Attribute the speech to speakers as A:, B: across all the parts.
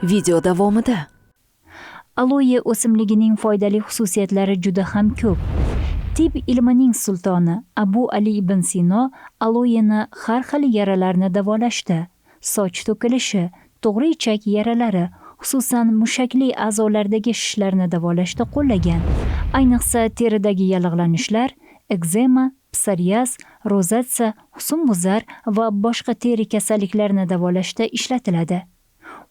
A: Video davomida.
B: Aloe o'simligining foydali xususiyatlari juda ham ko'p. Tibb ilmining sultoni Abu Ali ibn Sino aloeni har xil yaralarni davolashda, soch to'kilishi, to'g'ri ichak yaralari, xususan mushakli a'zolardagi shishlarni davolashda qo'llagan. Ayniqsa teridagi yallig'lanishlar, ekzema, psoriaz, rozatsiya, husnbuzar va boshqa teri kasalliklarini davolashda ishlatiladi.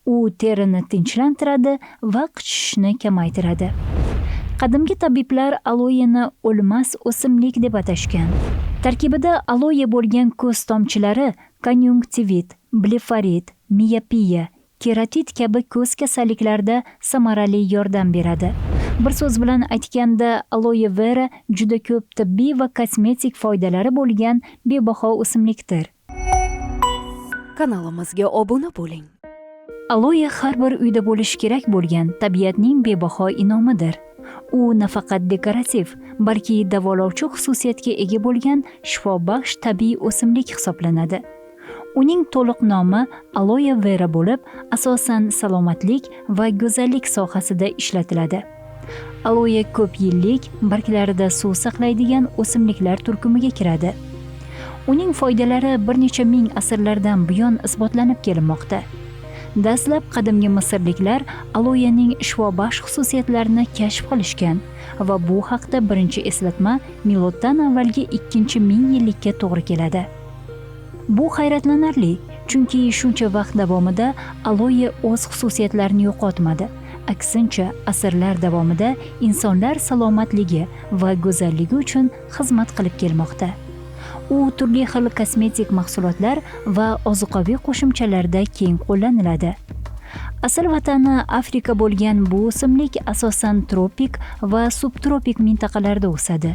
B: U terini tinchlantiradi va qichishishni kamaytiradi. Qadimgi tabiblar aloeni o'lmas o'simlik deb atashgan. Tarkibida aloe bo'lgan ko'z tomchilari konyunktivit, blefarit, miyopiya, keratit kabi ko'z kasalliklarida samarali yordam beradi. Bir so'z bilan aytganda, aloe vera juda ko'p tibbiy va kosmetik foydalari bo'lgan bebaho o'simlikdir.
A: Kanalimizga obuna bo'ling.
B: Aloe har bir uyda bo'lishi kerak bo'lgan tabiatning bebaho inomidir. U nafaqat dekorativ, balki davolovchi xususiyatga ega bo'lgan shifobaxsh tabiiy o'simlik hisoblanadi. Uning to'liq nomi aloe vera bo'lib, asosan salomatlik va go'zallik sohasida ishlatiladi. Aloe ko'p yillik, barglarida suv saqlaydigan o'simliklar turkumiga kiradi. Uning foydalari bir necha ming asrlardan buyon isbotlanib kelinmoqda. Dastlab qadimgi misrliklar aloening shifobaxsh xususiyatlarini kashf qilishgan va bu haqda birinchi eslatma miloddan avvalgi 2-ming yillikka to'g'ri keladi. Bu hayratlanarli, chunki shuncha vaqt davomida aloe o'z xususiyatlarini yo'qotmadi. Aksincha, asrlar davomida insonlar salomatligi va go'zalligi uchun xizmat qilib kelmoqda. U turli xil kosmetik mahsulotlar va ozuqaviy qo'shimchalarda keng qo'llaniladi. Asl vatani Afrika bo'lgan bu o'simlik asosan tropik va subtropik mintaqalarda o'sadi.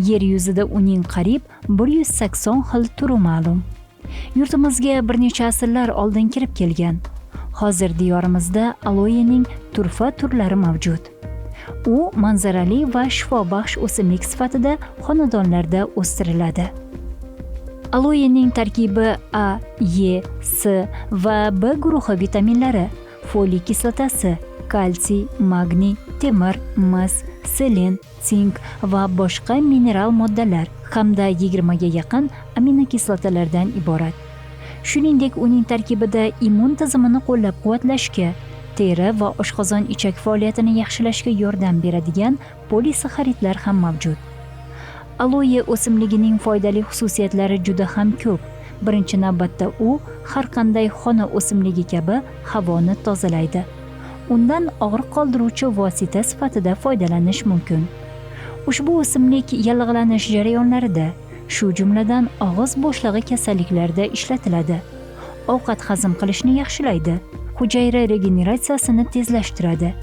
B: Yer yuzida uning qariyb 180 xil turi ma'lum. Yurtimizga bir necha asrlar oldin kirib kelgan. Hozir diyorimizda aloening turfa turlari mavjud. U manzarali va shifobaxsh o'simlik sifatida xonadonlarda o'stiriladi. Aloening tarkibi A, E, S va B guruhi vitaminlari, foliy kislotasi, kalsiy, magniy, temir, mis, selen, sink va boshqa mineral moddalar hamda 20 ga yaqin aminokislotalardan iborat. Shuningdek, uning tarkibida immun tizimini qo'llab-quvvatlashga, teri va oshqozon ichak faoliyatini yaxshilashga yordam beradigan polisaxaridlar ham mavjud. Aloe o'simligining foydali xususiyatlari juda ham ko'p. Birinchi navbatda u har qanday xona o'simligi kabi havoni tozalaydi. Undan og'riq qoldiruvchi vosita sifatida foydalanish mumkin. Ushbu o'simlik yallig'lanish jarayonlarida, shu jumladan og'iz bo'shlig'i kasalliklarida ishlatiladi. Ovqat hazm qilishni yaxshilaydi, hujayra regeneratsiyasini tezlashtiradi,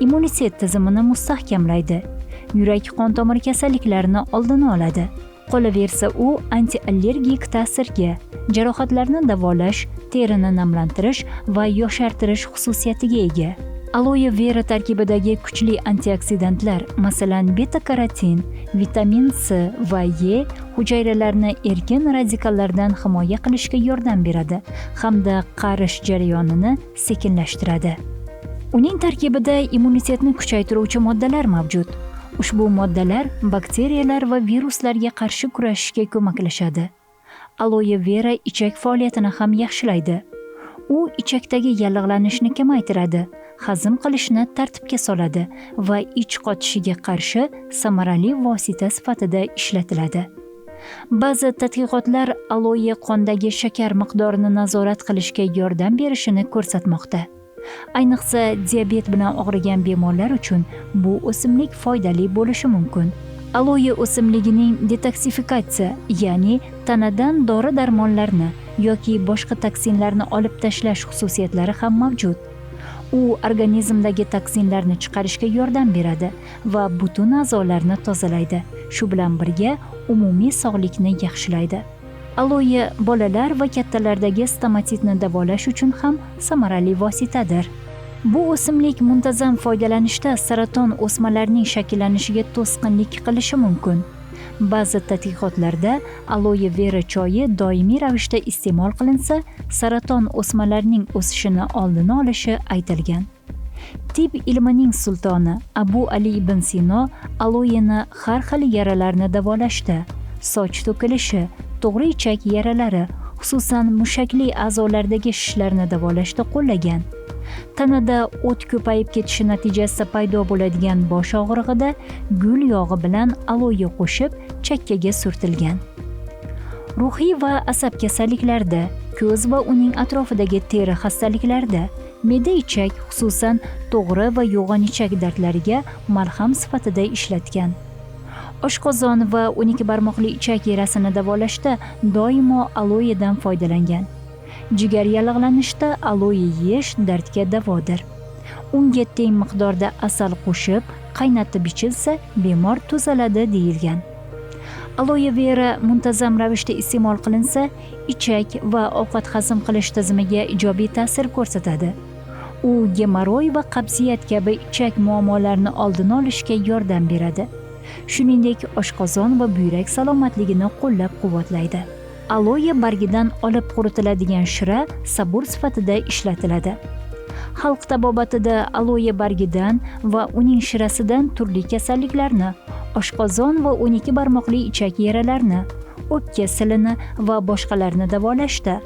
B: immunitet tizimini mustahkamlaydi, yurak-qon tomir kasalliklarini oldini oladi. Qolaversa, u antiallergik ta'sirga, jarohatlarni davolash, terini namlantirish va yoshartirish xususiyatiga ega. Aloe vera tarkibidagi kuchli antioksidantlar, masalan, beta-karotin, vitamin C va E hujayralarni erkin radikallardan himoya qilishga yordam beradi hamda qarish jarayonini sekinlashtiradi. Uning tarkibida immunitetni kuchaytiruvchi moddalar mavjud. Ushbu moddalar bakteriyalar va viruslarga qarshi kurashishga ko'maklashadi. Aloe vera ichak faoliyatini ham yaxshilaydi. U ichakdagi yallig'lanishni kamaytiradi, hazm qilishni tartibga soladi va ich qotishiga qarshi samarali vosita sifatida ishlatiladi. Ba'zi tadqiqotlar aloe qondagi shakar miqdorini nazorat qilishga yordam berishini ko'rsatmoqda. Ayniqsa, diabet bilan og'rigan bemorlar uchun bu o'simlik foydali bo'lishi mumkin. Aloe o'simligining detoksifikatsiya, ya'ni tanadan dori-darmonlarni yoki boshqa toksinlarni olib tashlash xususiyatlari ham mavjud. U organizmdagi toksinlarni chiqarishga yordam beradi va butun a'zolarni tozalaydi. Shu bilan birga umumiy sog'likni yaxshilaydi. Aloe bolalar va kattalardagi stomatitni davolash uchun ham samarali vositadir. Bu o'simlik muntazam foydalanishda saraton o'smalarining shakllanishiga to'sqinlik qilishi mumkin. ba'zi tadqiqotlarda aloe vera choyi doimiy ravishda iste'mol qilinsa, saraton o'smalarining o'sishini oldini olishi aytilgan. Tib ilmining sultoni Abu Ali ibn Sino aloeni har xil yaralarni davolashda, soch to'kilishi, to'g'ri ichak yaralari, xususan mushakli a'zolardagi shishlarni davolashda qo'llagan. Tanada o't ko'payib ketishi natijasida paydo bo'ladigan bosh og'rig'ida gul yog'i bilan aloe qo'shib chakkaga surtilgan. Ruhiy va asab kasalliklarida, ko'z va uning atrofidagi teri xastaliklarida, me'da-ichak, xususan to'g'ri va yo'g'on ichak dardlariga malham sifatida ishlatgan. Oshqozon va 12 barmoqli ichak yarasini davolashda doimo aloedan foydalangan. Jigar yallig'lanishda aloe yeyish dardga davodir. Unga teng miqdorda asal qo'shib, qaynatib ichilsa, bemor tuzaladi deyilgan. Aloe vera muntazam ravishda iste'mol qilinsa, ichak va ovqat hazm qilish tizimiga ijobiy ta'sir ko'rsatadi. U gemoroy va qabziyat kabi ichak muammolarini oldini olishga yordam beradi. Shuningdek, oshqozon va buyrak salomatligini qo'llab-quvvatlaydi. Aloe bargidan olib quritiladigan shira sabur sifatida ishlatiladi. Xalq tabobatida aloe bargidan va uning shirasidan turli kasalliklarni, oshqozon va 12 barmoqli ichak yaralarni, o'pka silini va boshqalarni davolashda,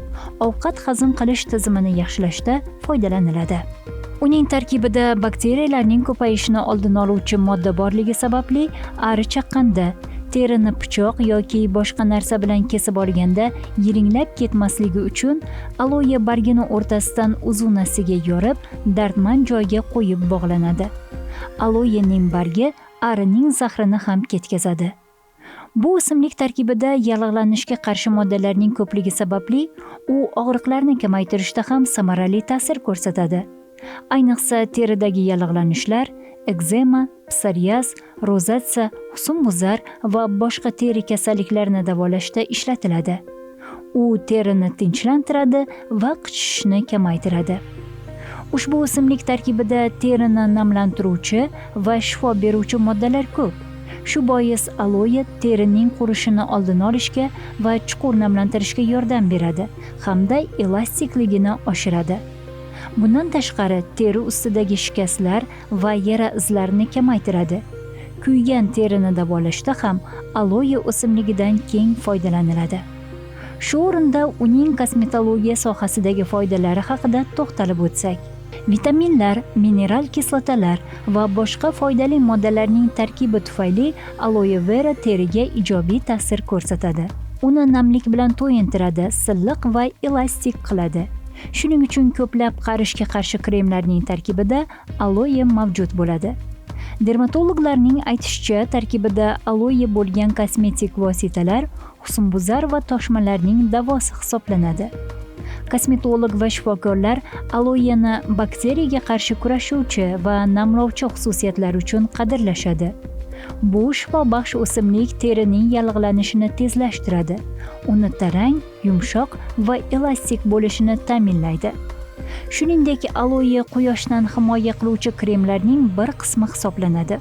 B: ovqat hazm qilish tizimini yaxshilashda foydalaniladi. Uning tarkibida bakteriyalarning ko'payishini oldini oluvchi modda borligi sababli ari chaqqanda, terini pichoq yoki boshqa narsa bilan kesib olganda yiringlab ketmasligi uchun aloe bargini o'rtasidan uzunasiga yorib, dardmand joyga qo'yib bog'lanadi. Aloening bargi arining zahrini ham ketkazadi. Bu o'simlik tarkibida yallig'lanishga qarshi moddalarning ko'pligi sababli u og'riqlarni kamaytirishda ham samarali ta'sir ko'rsatadi. Ayniqsa teridagi yallig'lanishlar, ekzema, psoriaz, rozatsiya, husnbuzar va boshqa teri kasalliklarini davolashda ishlatiladi. U terini tinchlantiradi va qichishishni kamaytiradi. Ushbu o'simlik tarkibida terini namlantiruvchi va shifo beruvchi moddalar ko'p. Shu bois aloe terining qurishini oldini olishga va chuqur namlantirishga yordam beradi hamda elastikligini oshiradi. Bundan tashqari, teri ustidagi shikastlar va yara izlarini kamaytiradi. Kuygan terini davolashda ham aloe o'simligidan keng foydalaniladi. Shu o'rinda uning kosmetologiya sohasidagi foydalari haqida to'xtalib o'tsak, vitaminlar, mineral kislotalar va boshqa foydali moddalarning tarkibi tufayli aloe vera teriga ijobiy ta'sir ko'rsatadi. Uni namlik bilan to'yintiradi, silliq va elastik qiladi. Shuning uchun ko'plab qarishga qarshi kremlarning tarkibida aloe mavjud bo'ladi. Dermatologlarning aytishicha, tarkibida aloe bo'lgan kosmetik vositalar husnbuzar va toshmalarning davosi hisoblanadi. Kosmetolog va shifokorlar aloeni bakteriyaga qarshi kurashuvchi va namlovchi xususiyatlari uchun qadrlashadi. Bu shifobaxsh o'simlik terining yallig'lanishini tezlashtiradi. Uni tarang, yumshoq va elastik bo'lishini ta'minlaydi. Shuningdek, aloe quyoshdan himoya qiluvchi kremlarning bir qismi hisoblanadi.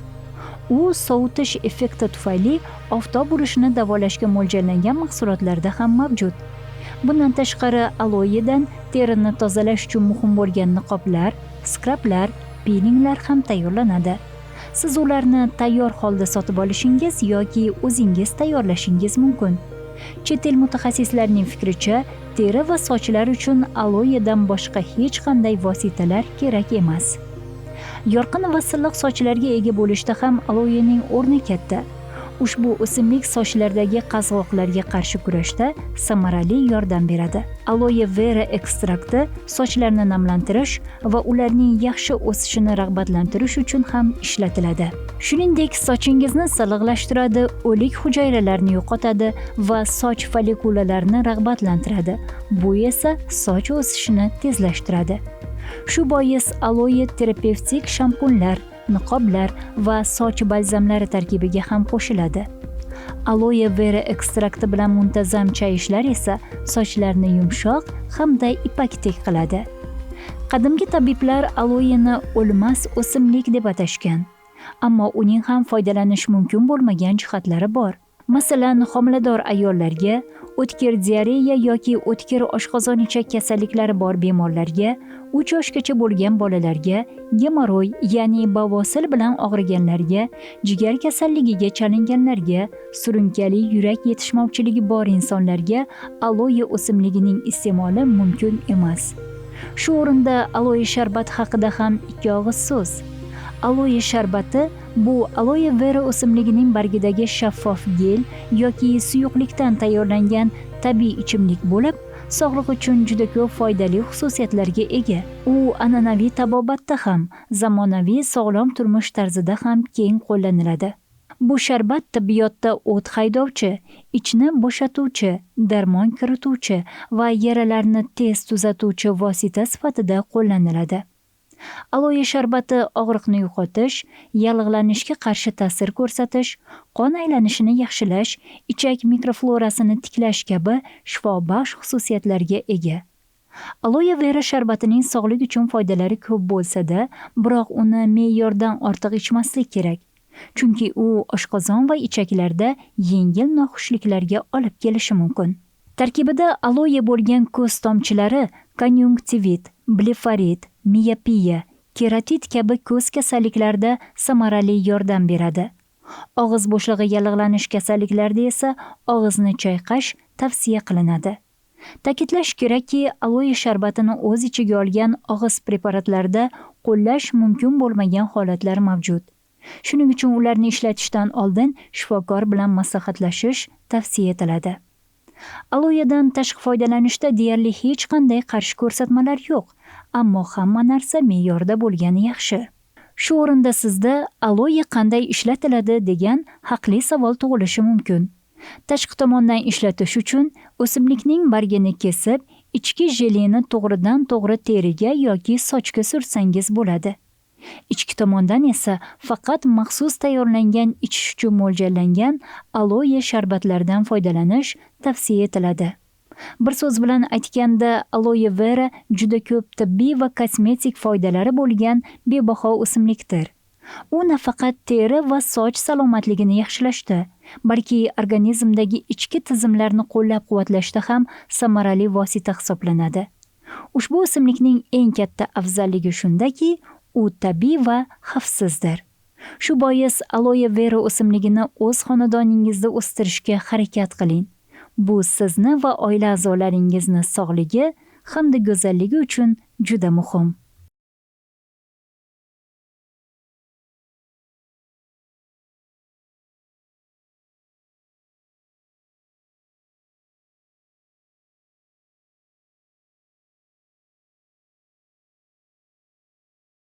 B: U sovutish effekti tufayli oftob urishini davolashga mo'ljallangan mahsulotlarda ham mavjud. Bundan tashqari, aloedan terini tozalash uchun muhim bo'lgan niqoblar, skrablar, pilinglar ham tayyorlanadi. Siz ularni tayyor holda sotib olishingiz yoki o'zingiz tayyorlashingiz mumkin. Chet el mutaxassislarining fikricha, teri va sochlar uchun aloedan boshqa hech qanday vositalar kerak emas. Yorqin va silliq sochlarga ega bo'lishda ham aloening o'rni katta. Ushbu o'simlik sochlardagi qazg'oqlarga qarshi kurashda samarali yordam beradi. Aloe vera ekstrakti sochlarni namlantirish va ularning yaxshi o'sishini rag'batlantirish uchun ham ishlatiladi. Shuningdek, sochingizni silliqlashtiradi, o'lik hujayralarni yo'qotadi va soch follikulalarini rag'batlantiradi. Bu esa soch o'sishini tezlashtiradi. Shu bois aloe terapevtik shampunlar, niqoblar va soch balzamlari tarkibiga ham qo'shiladi. Aloe vera ekstrakti bilan muntazam chayishlar esa sochlarni yumshoq hamda ipakdek qiladi. Qadimgi tabiblar aloeni o'lmas o'simlik deb atashgan. Ammo uning ham foydalanish mumkin bo'lmagan jihatlari bor. Masalan, homilador ayollarga, o'tkir diareya yoki o'tkir oshqozon ichak kasalliklari bor bemorlarga, 3 yoshgacha bo'lgan bolalarga, gemoroy, ya'ni bavosil bilan og'riganlarga, jigar kasalligiga chalinganlarga, surunkali yurak yetishmovchiligi bor insonlarga aloe o'simligining iste'moli mumkin emas. Shu o'rinda aloe sharbati haqida ham 2 og'iz so'z. Aloe sharbati bu aloe vera o'simligining bargidagi shaffof gel yoki suyuqlikdan tayyorlangan tabiiy ichimlik bo'lib, sog'liq uchun juda ko'p foydali xususiyatlarga ega. U an'anaviy tabobatda ham, zamonaviy sog'lom turmush tarzida ham keng qo'llaniladi. Bu sharbat tibbiyotda o't haydovchi, ichni bo'shatuvchi, darmon kirituvchi va yaralarni tez tuzatuvchi vosita sifatida qo'llaniladi. Aloe sharbati og'riqni yo'qotish, yallig'lanishga qarshi ta'sir ko'rsatish, qon aylanishini yaxshilash, ichak mikroflorasini tiklash kabi shifobaxsh xususiyatlarga ega. Aloe vera sharbatining sog'lik uchun foydalari ko'p bo'lsa-da, biroq uni me'yordan ortiq ichmaslik kerak. Chunki u oshqozon va ichaklarda yengil noxushliklarga olib kelishi mumkin. Tarkibida aloe bo'lgan ko'z tomchilari konjunktivit, blefarit, miyopiya, keratit kabi ko'z kasalliklarida samarali yordam beradi. Og'iz bo'shlig'i yallig'lanish kasalliklarida esa og'izni chayqash tavsiya qilinadi. Ta'kidlash kerakki, aloe sharbatini o'z ichiga olgan og'iz preparatlarida qo'llash mumkin bo'lmagan holatlar mavjud. Shuning uchun ularni ishlatishdan oldin shifokor bilan maslahatlashish tavsiya etiladi. Aloedan tashqi foydalanishda deyarli hech qanday qarshi ko'rsatmalar yo'q, ammo hamma narsa me'yorda bo'lgani yaxshi. Shu o'rinda sizda aloe qanday ishlatiladi degan haqli savol tug'ilishi mumkin. Tashqi tomondan ishlatish uchun o'simlikning bargini kesib, ichki jelini to'g'ridan-to'g'ri teriga yoki sochga sursangiz bo'ladi. Ichki tomondan esa faqat maxsus tayyorlangan ichish uchun mo'ljallangan aloe sharbatlaridan foydalanish tavsiya etiladi. Bir so'z bilan aytganda, aloe vera juda ko'p tibbiy va kosmetik foydalari bo'lgan bebaho o'simlikdir. U nafaqat teri va soch salomatligini yaxshilashda, balki organizmdagi ichki tizimlarni qo'llab-quvvatlashda ham samarali vosita hisoblanadi. Ushbu o'simlikning eng katta afzalligi shundaki, u tabiiy va xavfsizdir. Shu bois aloe vera o'simligini o'z xonadoningizda o'stirishga harakat qiling. Bu sizni va oila a'zolaringizni sog'ligi hamda go'zalligi uchun juda muhim.